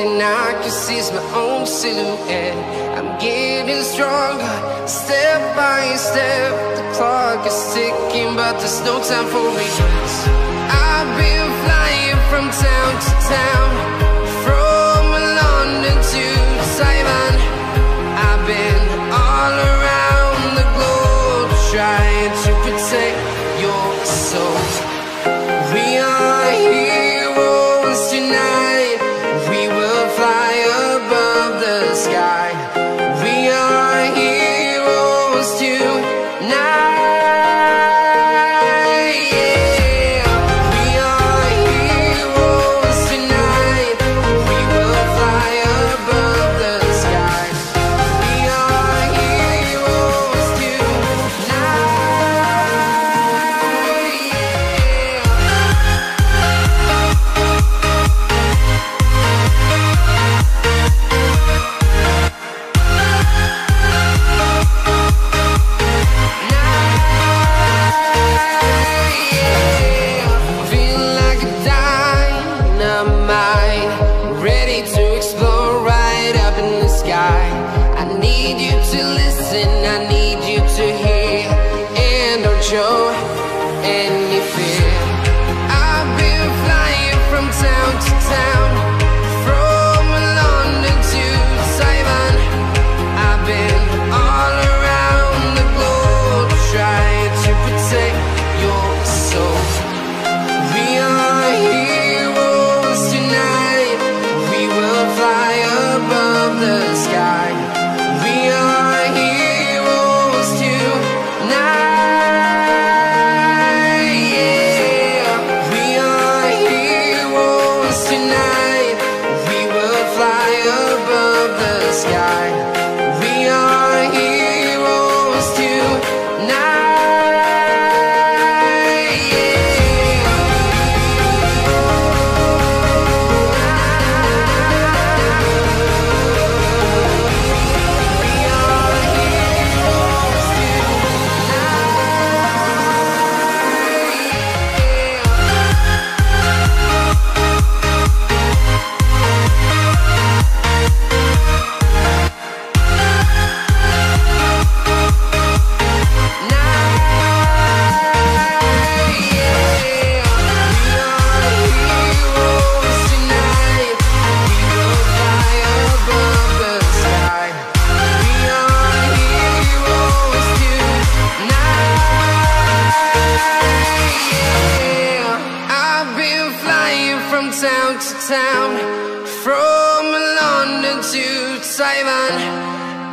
and I can see my own silhouette. I'm getting stronger, step by step. The clock is ticking, but there's no time for regrets. I've been flying from town to town, from London to Taiwan. I've been all around the globe, trying to protect your soul. We are heroes tonight. We will fly above the sky. We are heroes tonight.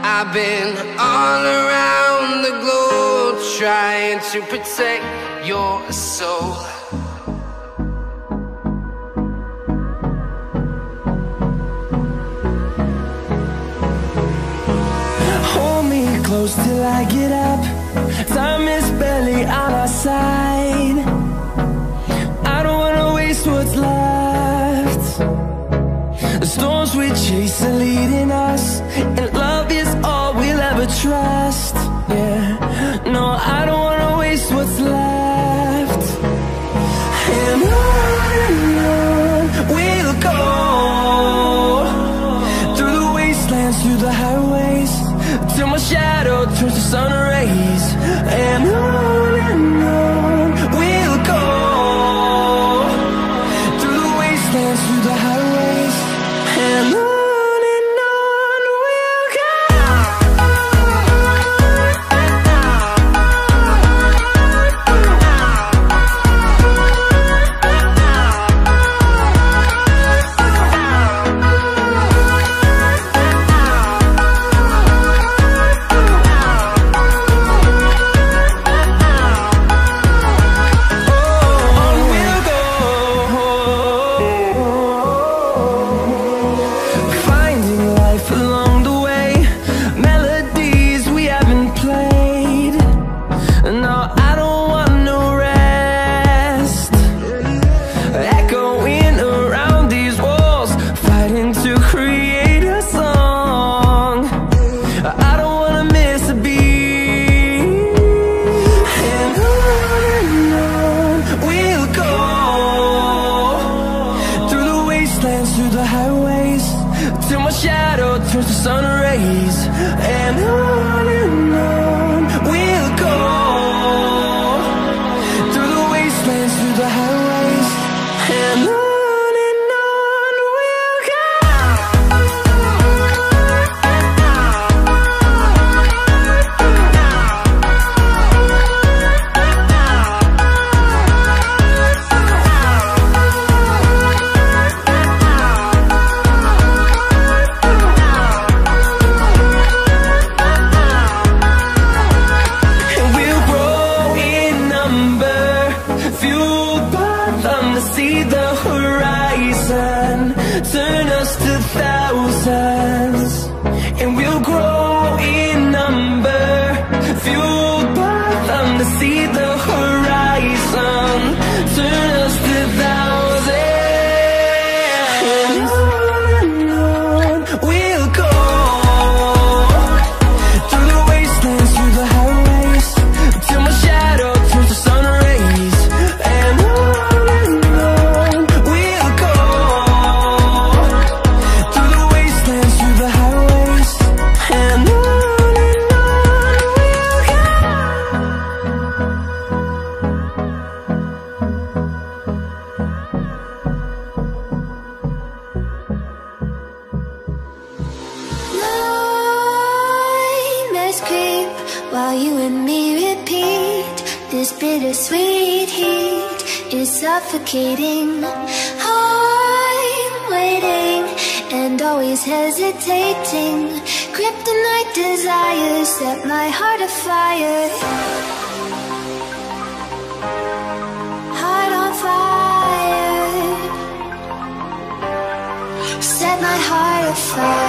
I've been all around the globe, trying to protect your soul. Hold me close till I get up. Time is barely on our side. I don't wanna waste what's left. The storms we chase are leading us, and love is all we'll ever trust. Yeah, no, I don't wanna waste what's left. And on we'll go, through the wastelands, through the highways, till my shadow turns to sun rays. And on we'll go, through the wastelands, through the highways, and on. shadow turns to sun rays, and on we'll go, through the wastelands, through the highways, and on we'll go. See the horizon turn us to thousands, and we'll grow in number, fueled by them to see the horizon turn us to thousands, and on we'll go, through the wastelands, through the highways, till my shadow turns to sun rays, and on while you and me repeat. This bittersweet heat is suffocating. I'm waiting and always hesitating. Kryptonite desires set my heart afire. Heart on fire. Set my heart afire.